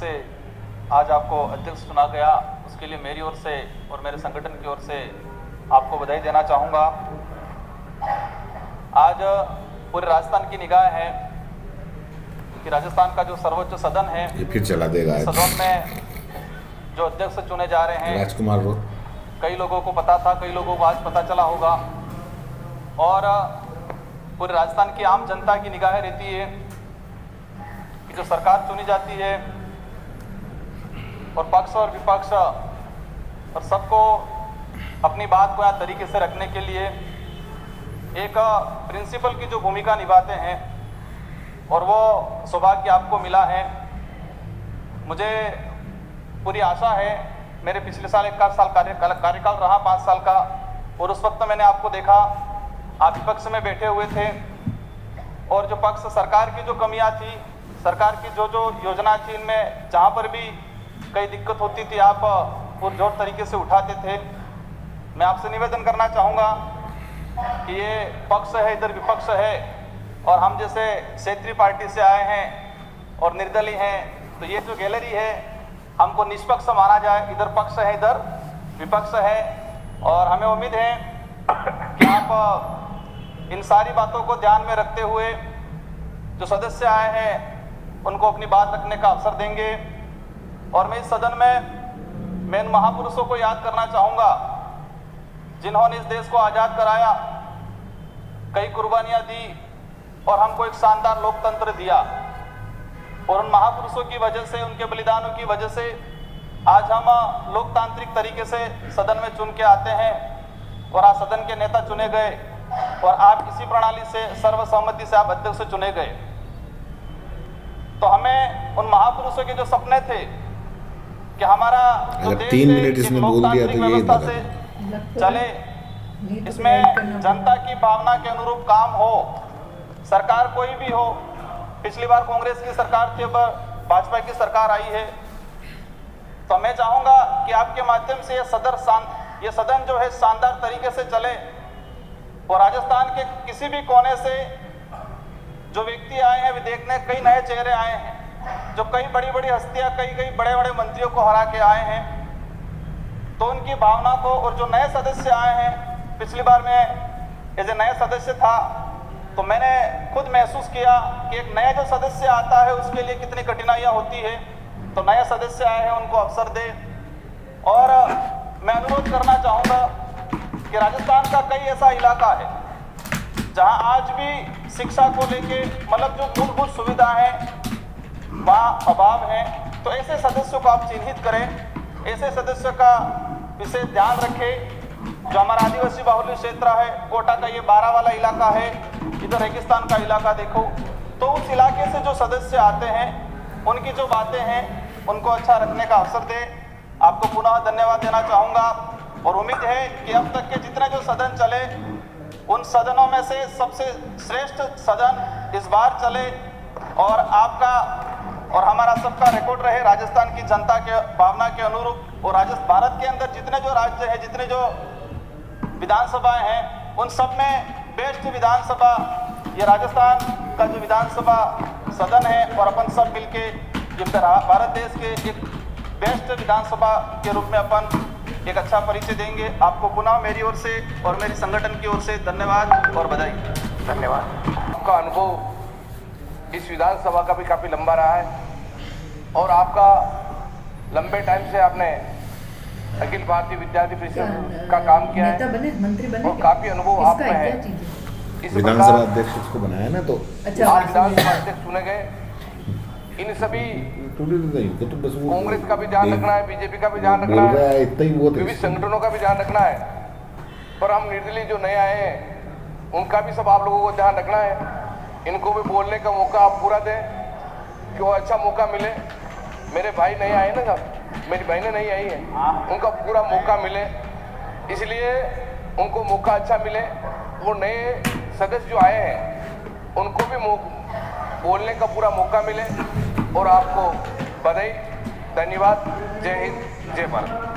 से आज आपको अध्यक्ष चुना गया, उसके लिए मेरी ओर से और मेरे संगठन की ओर से आपको बधाई देना चाहूँगा। आज पूरे राजस्थान की निगाह है कि राजस्थान का जो सर्वोच्च सदन है, ये फिर चला देगा। सदन में जो अध्यक्ष चुने जा रहे हैं, राजकुमार रो कई लोगों को पता था, कई लोगों को आज पता चला होगा, और पूरे राजस्थान की आम जनता की निगाह रहती है कि जो सरकार चुनी जाती है और पक्ष और विपक्ष और सबको अपनी बात को यहाँ तरीके से रखने के लिए एक प्रिंसिपल की जो भूमिका निभाते हैं, और वो सौभाग्य आपको मिला है। मुझे पूरी आशा है, मेरे पिछले साल 1 साल कार्यकाल रहा 5 साल का, और उस वक्त मैंने आपको देखा, आप विपक्ष में बैठे हुए थे, और जो पक्ष सरकार की जो कमियां थी, सरकार की जो योजना थी, इनमें जहाँ पर भी कई दिक्कत होती थी आप पुरजोर तरीके से उठाते थे। मैं आपसे निवेदन करना चाहूँगा कि ये पक्ष है, इधर विपक्ष है, और हम जैसे क्षेत्रीय पार्टी से आए हैं और निर्दलीय हैं, तो ये जो गैलरी है हमको निष्पक्ष माना जाए, इधर पक्ष है, इधर विपक्ष है, और हमें उम्मीद है कि आप इन सारी बातों को ध्यान में रखते हुए जो सदस्य आए हैं उनको अपनी बात रखने का अवसर देंगे। और मैं इस सदन में मैं इन महापुरुषों को याद करना चाहूँगा जिन्होंने इस देश को आज़ाद कराया, कई कुर्बानियाँ दी और हमको एक शानदार लोकतंत्र दिया, और उन महापुरुषों की वजह से, उनके बलिदानों की वजह से आज हम लोकतांत्रिक तरीके से सदन में चुन के आते हैं, और आज सदन के नेता चुने गए, और आप इसी प्रणाली से सर्वसम्मति से आप अध्यक्ष चुने गए। तो हमें उन महापुरुषों के जो सपने थे कि हमारा जो देश 3 मिनट इसमें बोल दिया तो ये व्यवस्था से चले, इसमें जनता की भावना के अनुरूप काम हो, सरकार कोई भी हो, पिछली बार कांग्रेस की सरकार थी, अब भाजपा की सरकार आई है, तो मैं चाहूंगा कि आपके माध्यम से ये सदन जो है शानदार तरीके से चले, और राजस्थान के किसी भी कोने से जो व्यक्ति आए हैं, वे देखने कई नए चेहरे आए हैं, जो कई बड़ी बड़ी हस्तियां, कई बड़े बड़े मंत्रियों को हरा के आए हैं, तो उनकी भावना को, और जो नए सदस्य आए हैं, पिछली बार मैं एज ए नया सदस्य था, तो मैंने खुद महसूस किया कि एक नया जो सदस्य आता है उसके लिए कितनी कठिनाइयाँ होती है। तो नए सदस्य आए हैं, उनको अवसर दे। और मैं अनुरोध करना चाहूँगा कि राजस्थान का कई ऐसा इलाका है जहाँ आज भी शिक्षा को लेके मतलब जो मूलभूत सुविधा है वहाँ अभाव है, तो ऐसे सदस्यों को आप चिन्हित करें, ऐसे सदस्यों का विशेष ध्यान रखें। जो हमारा आदिवासी बाहुल्य क्षेत्र है, कोटा का ये 12 वाला इलाका है, इधर रेगिस्तान का इलाका देखो, तो उस इलाके से जो सदस्य आते हैं उनकी जो बातें हैं उनको अच्छा रखने का अवसर दे। आपको पुनः धन्यवाद देना चाहूँगा, और उम्मीद है कि अब तक के जितने जो सदन चले उन सदनों में से सबसे श्रेष्ठ सदन इस बार चले, और आपका और हमारा सबका रिकॉर्ड रहे राजस्थान की जनता के भावना के अनुरूप। और भारत के अंदर जितने जो राज्य हैं, जितने जो विधानसभाएं हैं, उन सब में बेस्ट विधानसभा ये राजस्थान का जो विधानसभा सदन है, और अपन सब मिलके ये भारत देश के एक बेस्ट विधानसभा के रूप में अपन एक अच्छा परिचय देंगे। आपको पुनः मेरी ओर से और मेरी संगठन की ओर से धन्यवाद और बधाई। धन्यवाद। आपका अनुभव इस विधानसभा का भी काफ़ी लंबा रहा है, और आपका लंबे टाइम से आपने अखिल भारतीय विद्यार्थी परिषद का काम किया है, मंत्री बने, और काफ़ी अनुभव आप में है। इस विधानसभा अध्यक्ष को बनाया ना, तो आज विधानसभा अध्यक्ष चुने गए। इन सभी कांग्रेस का भी ध्यान रखना है, बीजेपी का भी ध्यान रखना है, विविध संगठनों का भी ध्यान रखना है, पर हम निर्दलीय जो नए आए हैं उनका भी सब आप लोगों को ध्यान रखना है। इनको भी बोलने का मौका आप पूरा दें कि वो अच्छा मौका मिले। मेरे भाई नहीं आए ना, जब मेरी बहनें नहीं आई हैं, उनका पूरा मौका मिले, इसलिए उनको मौका अच्छा मिले। वो नए सदस्य जो आए हैं उनको भी बोलने का पूरा मौका मिले, और आपको बधाई, धन्यवाद। जय हिंद, जय भारत।